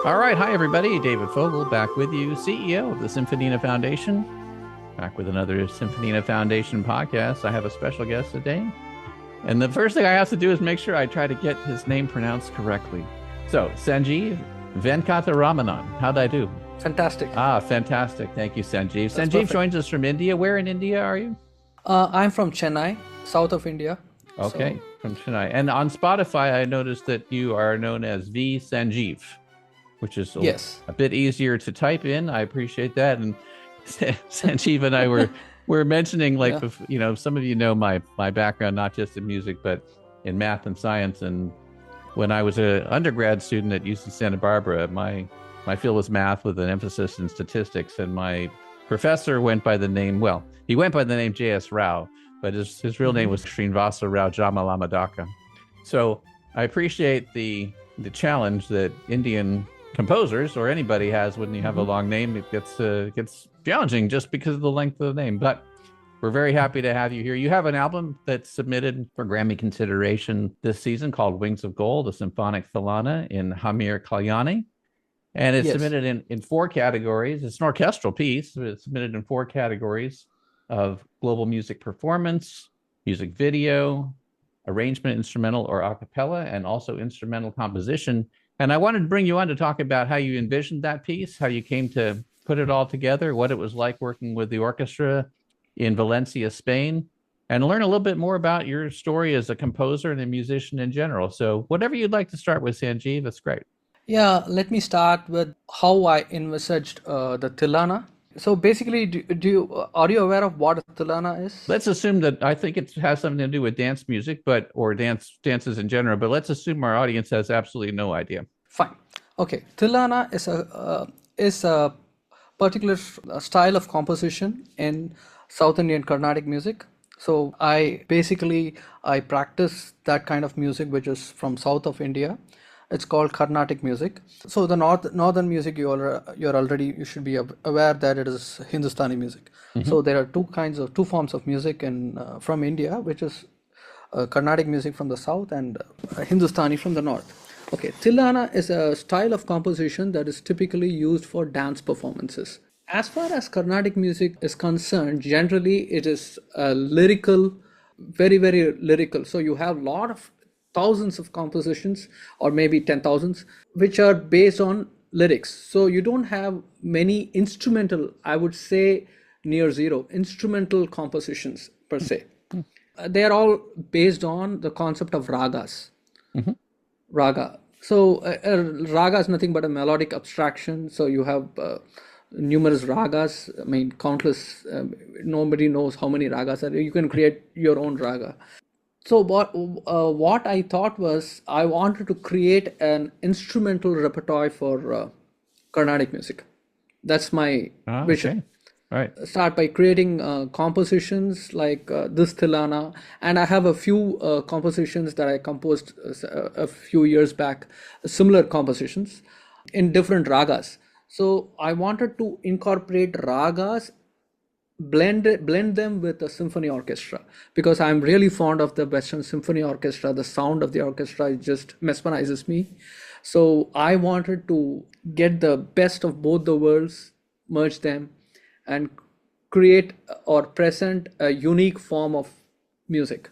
All right. Hi, everybody. David Fogel back with you, CEO of the Symphonina Foundation. Back with another Symphonina Foundation podcast. I have a special guest today. And the first thing I have to do is make sure I try to get his name pronounced correctly. So, Sanjeev Venkataramanan. How'd I do? Fantastic. Fantastic. Thank you, Sanjeev. Sanjeev joins us from India. Where in India are you? I'm from Chennai, south of India. Okay, from Chennai. And on Spotify, I noticed that you are known as V. Sanjeev, which is a bit easier to type in. I appreciate that. And Sanjeev and I were mentioning, some of you know my background, not just in music, but in math and science. And when I was an undergrad student at UC Santa Barbara, my field was math with an emphasis in statistics. And my professor went by the name, J.S. Rao, but his real name was Srinivasa Rao Jamalamadaka. So I appreciate the challenge that Indian composers or anybody has when you have a long name. It gets challenging just because of the length of the name, but we're very happy to have you here. You have an album that's submitted for Grammy consideration this season called Wings of Gold, a Symphonic Thillana in Hamir Kalyani. And it's submitted in 4 categories. It's an orchestral piece, but it's submitted in 4 categories of global music performance, music video, arrangement, instrumental or a cappella, and also instrumental composition. And I wanted to bring you on to talk about how you envisioned that piece, how you came to put it all together, what it was like working with the orchestra in Valencia, Spain, and learn a little bit more about your story as a composer and a musician in general. So whatever you'd like to start with, Sanjeev, that's great. Yeah, let me start with how I envisaged the Thillana. So basically, are you aware of what a Thillana is? Let's assume that I think it has something to do with dance music, or dances in general. But let's assume our audience has absolutely no idea. Fine. Okay, Thillana is a particular style of composition in South Indian Carnatic music. So I practice that kind of music, which is from south of India. It's called Carnatic music. So the northern music, you should be aware that it is Hindustani music. Mm-hmm. So there are two forms of music from India, which is Carnatic music from the south and Hindustani from the north. Okay, Thillana is a style of composition that is typically used for dance performances. As far as Carnatic music is concerned, generally it is lyrical, very, very lyrical. So you have a lot of thousands of compositions, or maybe 10,000s, which are based on lyrics. So you don't have many instrumental, I would say near zero, instrumental compositions per se. Mm-hmm. They are all based on the concept of ragas. Mm-hmm. Raga. So raga is nothing but a melodic abstraction. So you have numerous ragas. I mean, countless. Nobody knows how many ragas are. You can create your own raga. So what I thought was I wanted to create an instrumental repertoire for Carnatic music. That's my vision. Okay. Right. Start by creating compositions like this Thillana, and I have a few compositions that I composed a few years back, similar compositions in different ragas. So I wanted to incorporate ragas, blend them with a symphony orchestra, because I'm really fond of the Western Symphony Orchestra. The sound of the orchestra just mesmerizes me. So I wanted to get the best of both the worlds, merge them, and create or present a unique form of music.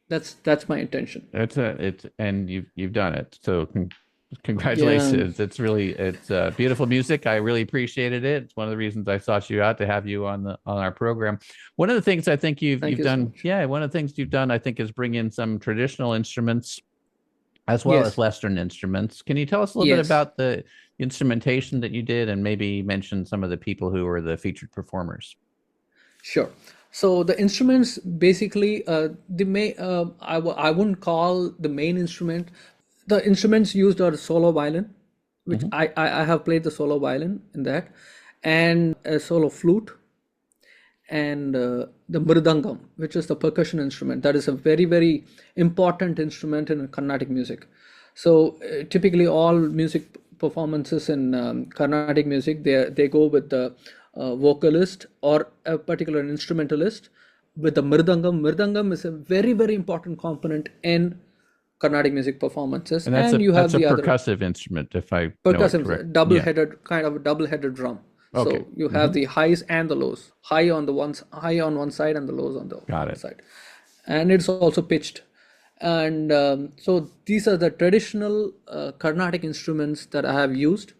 That's my intention. And you've done it. So congratulations. Yeah. It's beautiful music. I really appreciated it. It's one of the reasons I sought you out to have you on our program. One of the things I think you've done, one of the things you've done, I think, is bring in some traditional instruments as well as Western instruments. Can you tell us a little bit about the instrumentation that you did, and maybe mention some of the people who were the featured performers? Sure. So the instruments, basically, I wouldn't call the main instrument. The instruments used are solo violin, which I have played the solo violin in that, and a solo flute, and the mridangam, which is the percussion instrument. That is a very, very important instrument in Carnatic music. So typically all music performances in Carnatic music, they go with the vocalist or a particular instrumentalist with the mridangam. Mridangam is a very, very important component in Carnatic music performances, and that's you have a the other percussive instrument, if I know it percussive, correct. double-headed kind of a double-headed drum. Okay. So you have the highs and the lows, high on one side and the lows on the other side, and it's also pitched. And so these are the traditional Carnatic instruments that I have used.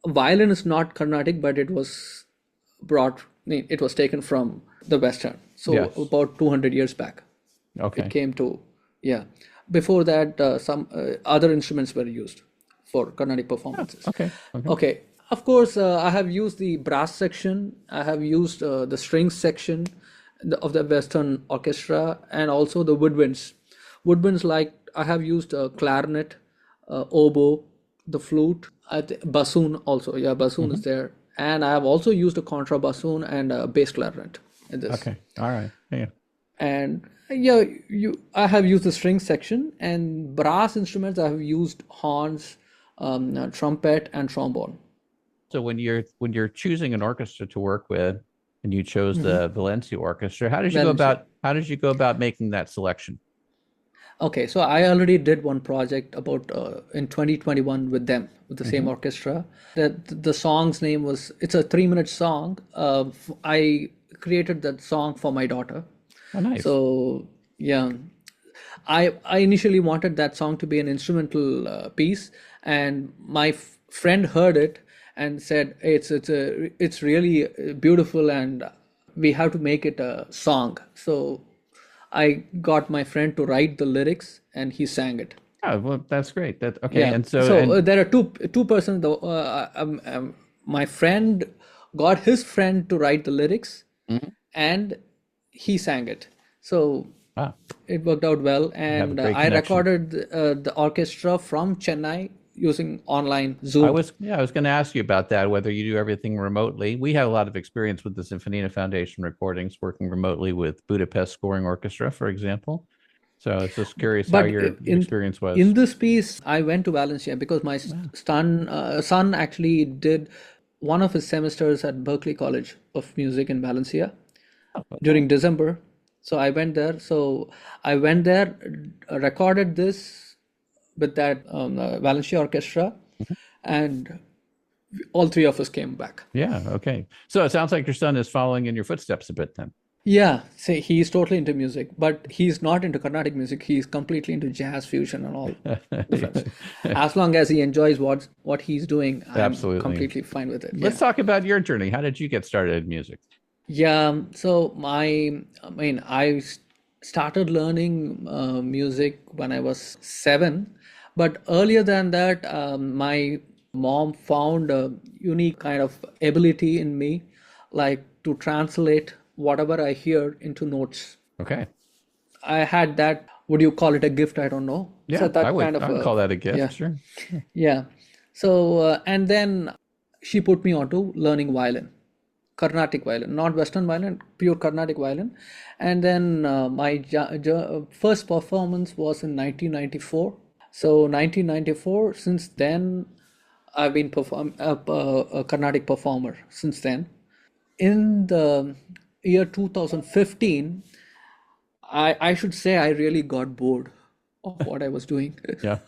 Violin is not Carnatic, but it was taken from the Western. So about 200 years back, it came to, Before that, some other instruments were used for Carnatic performances. Okay. Of course, I have used the brass section. I have used the strings section of the Western orchestra, and also the woodwinds. Woodwinds, like I have used clarinet, oboe, the flute, bassoon also. Yeah, bassoon is there. And I have also used a contrabassoon and a bass clarinet in this. Okay. All right. Yeah. And I have used the string section, and brass instruments I have used horns, trumpet, and trombone. So when you're choosing an orchestra to work with, and you chose the Valencia Orchestra, how did you go about making that selection? Okay, so I already did one project about in 2021 with them, with the same orchestra. The song's name it's a 3-minute song. I created that song for my daughter. Oh, nice. So yeah, I initially wanted that song to be an instrumental piece, and my friend heard it and said it's really beautiful, and we have to make it a song. So I got my friend to write the lyrics, and he sang it. Oh, well, that's great. That's okay. Yeah. And so there are two persons. My friend got his friend to write the lyrics, and he sang it. So it worked out well, and I recorded the orchestra from Chennai using online Zoom. I was going to ask you about that, whether you do everything remotely. We have a lot of experience with the Symphonina Foundation recordings, working remotely with Budapest Scoring Orchestra, for example. So I was just curious how your experience was. In this piece, I went to Valencia because my son actually did one of his semesters at Berklee College of Music in Valencia during December. So I went there. Recorded this with that Valencia Orchestra, and all three of us came back. Yeah, okay. So it sounds like your son is following in your footsteps a bit then. Yeah, he's totally into music, but he's not into Carnatic music. He's completely into jazz fusion and all. As long as he enjoys what he's doing, I'm completely fine with it. Let's talk about your journey. How did you get started in music? Yeah, so I started learning music when I was 7. But earlier than that, my mom found a unique kind of ability in me, like to translate whatever I hear into notes. Okay. I had that, would you call it a gift? I don't know. Yeah, so that I would call that a gift, sure. Yeah. So, and then she put me onto learning violin, Carnatic violin, not Western violin, pure Carnatic violin. And then my first performance was in 1994. So 1994, since then, I've been a Carnatic performer since then. In the year 2015, I should say I really got bored of what I was doing. Yeah.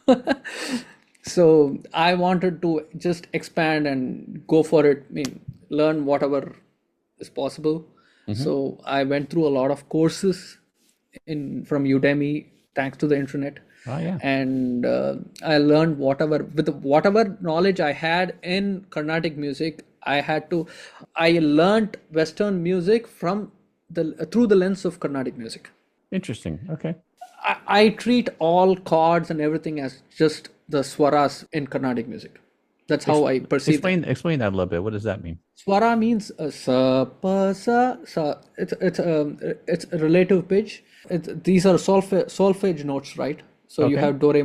So I wanted to just expand and go for it, learn whatever is possible. So I went through a lot of courses from Udemy, thanks to the internet. Oh, yeah. And I learned whatever knowledge I had in Carnatic music. I learned Western music through the lens of Carnatic music. Interesting. Okay. I treat all chords and everything as just the swaras in Carnatic music. That's how I perceive it. Explain that a little bit. What does that mean? Swara means sa, pa, sa. It's a relative pitch. These are solfege notes, right? So you have do, re,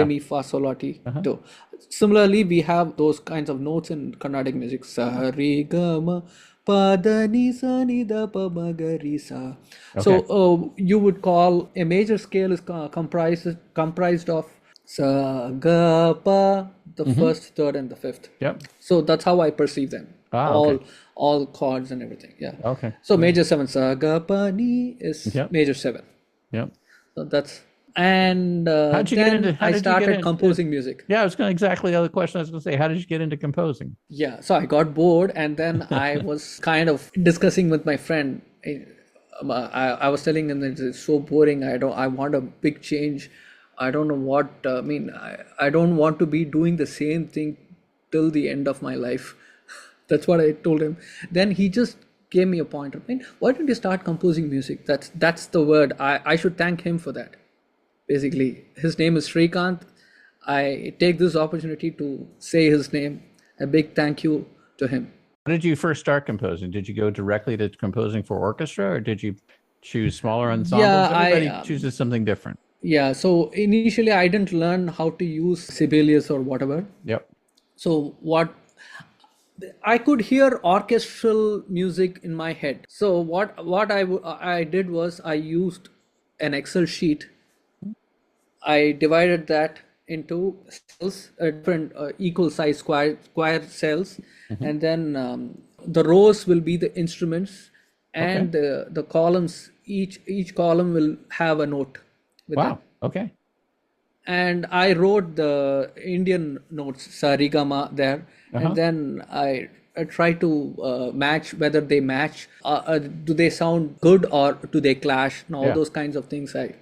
mi, fa, sol, la, ti, do. Similarly, we have those kinds of notes in Carnatic music. Sa, re, ga, ma, pa, da, ni, sa, ni, da, pa, ma, ga, ri, sa. So you would call a major scale is comprised of sa, ga, pa, the first, third, and the fifth. Yep. So that's how I perceive them. All chords and everything. Yeah. Okay. So major 7, sa, ga, pa, ni is major 7. Yep. So And then I started composing music. Yeah, I was going to exactly the other question I was going to say. How did you get into composing? Yeah, so I got bored, and then I was kind of discussing with my friend. I was telling him that it's so boring. I want a big change. I don't know what. I don't want to be doing the same thing till the end of my life. That's what I told him. Then he just gave me a pointer. Why don't you start composing music? That's the word. I should thank him for that. Basically, his name is Srikanth. I take this opportunity to say his name. A big thank you to him. When did you first start composing? Did you go directly to composing for orchestra, or did you choose smaller ensembles? Yeah, everybody chooses something different. Yeah, so initially I didn't learn how to use Sibelius or whatever. Yep. So what I could hear orchestral music in my head. So what I did was I used an Excel sheet. I divided that into cells, different equal size square cells, and then the rows will be the instruments, and the columns. Each column will have a note. Wow. Them. Okay. And I wrote the Indian notes, sa re ga ma there, and then I try to match whether they match. Do they sound good or do they clash? And all those kinds of things. I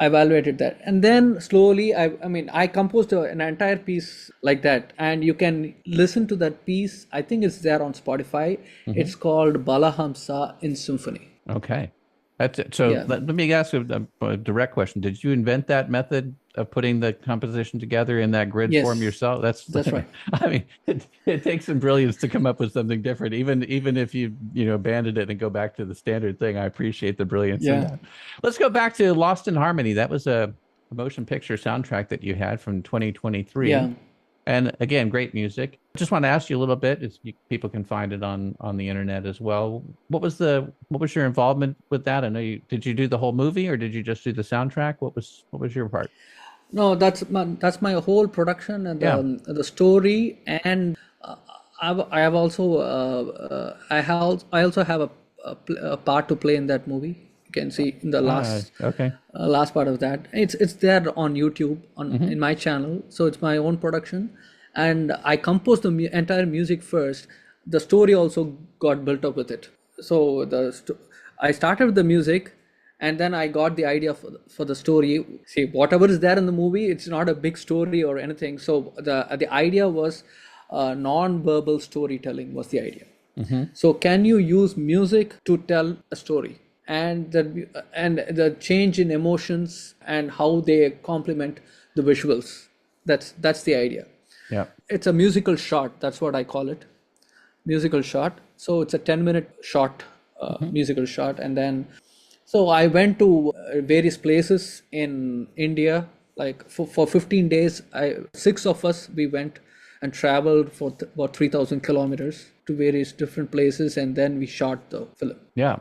evaluated that, and then slowly I composed an entire piece like that, and you can listen to that piece. I think it's there on Spotify. It's called Balahamsa in Symphony. Okay, that's it. So let me ask you a direct question. Did you invent that method of putting the composition together in that grid form yourself? That's right. I mean, it takes some brilliance to come up with something different, even if you abandoned it and go back to the standard thing. I appreciate the brilliance in that. Let's go back to Lost in Harmony. That was a motion picture soundtrack that you had from 2023. Yeah. And again, great music. Just want to ask you a little bit, people can find it on the internet as well. What was your involvement with that? I know did you do the whole movie, or did you just do the soundtrack? What was your part? No, that's my whole production and the story, and I have also I also have a part to play in that movie. You can see in the last last part of that. It's there on YouTube in my channel. So it's my own production, and I composed the entire music first. The story also got built up with it. So I started with the music. And then I got the idea for the story. See, whatever is there in the movie, it's not a big story or anything. So the idea was non-verbal storytelling was the idea. So can you use music to tell a story, and the change in emotions and how they complement the visuals? That's the idea. Yeah, it's a musical shot. That's what I call it, musical shot. So it's a 10-minute shot, musical shot, and then. So I went to various places in India, like for 15 days. 6 of us, we went and traveled for about 3,000 kilometers to various different places, and then we shot the film. Yeah.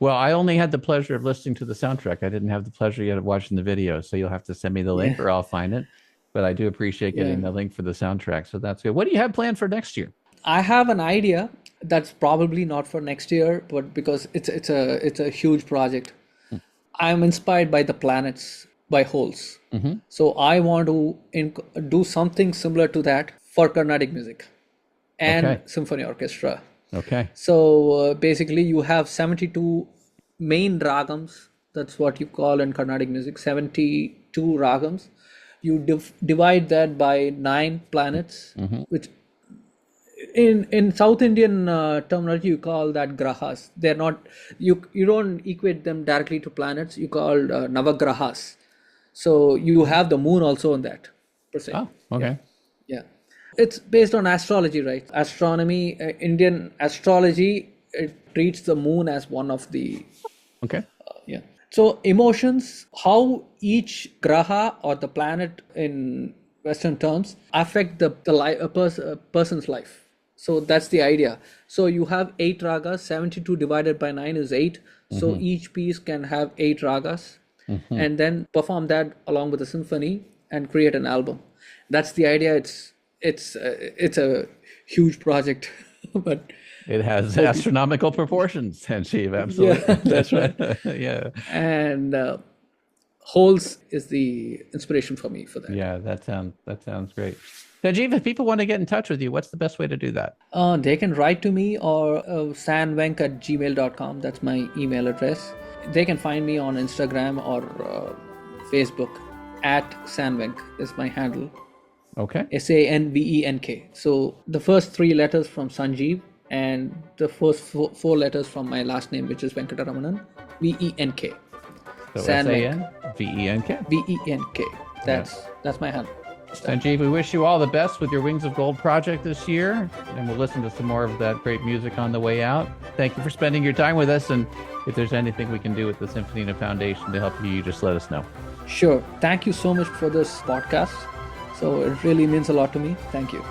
Well, I only had the pleasure of listening to the soundtrack. I didn't have the pleasure yet of watching the video, so you'll have to send me the link or I'll find it. But I do appreciate getting the link for the soundtrack, so that's good. What do you have planned for next year? I have an idea. That's probably not for next year, but because it's a huge project. I'm inspired by the planets, by holes. So I want to do something similar to that for Carnatic music and symphony orchestra. Okay. So basically you have 72 main ragams. That's what you call in Carnatic music, 72 ragams. You divide that by 9 planets, which in South Indian terminology you call that grahas. They're not, you don't equate them directly to planets. You call navagrahas. So you have the moon also in that per se. Oh, okay. Yeah. It's based on astrology, right? Astronomy, Indian astrology, it treats the moon as one of the so emotions, how each graha or the planet in Western terms affect a person's life. So that's the idea. So you have 8 ragas, 72 divided by 9 is 8. So each piece can have 8 ragas, and then perform that along with the symphony and create an album. That's the idea. It's a huge project, but it has astronomical proportions, Sanjeev. Absolutely. Yeah, that's right. Yeah. And holes is the inspiration for me for that. Yeah, that sounds great. Sanjeev, if people want to get in touch with you, what's the best way to do that? They can write to me or sanvenk@gmail.com. That's my email address. They can find me on Instagram or Facebook @sanvenk is my handle. Okay. SANVENK. So the first 3 letters from Sanjeev and the first 4 letters from my last name, which is Venkataramanan, VENK. So SANVENK. VENK. That's my handle. Sanjeev, we wish you all the best with your Wings of Gold project this year, and we'll listen to some more of that great music on the way out. Thank you for spending your time with us, and if there's anything we can do with the Symphonina Foundation to help you, just let us know. Sure. Thank you so much for this podcast. So it really means a lot to me. Thank you.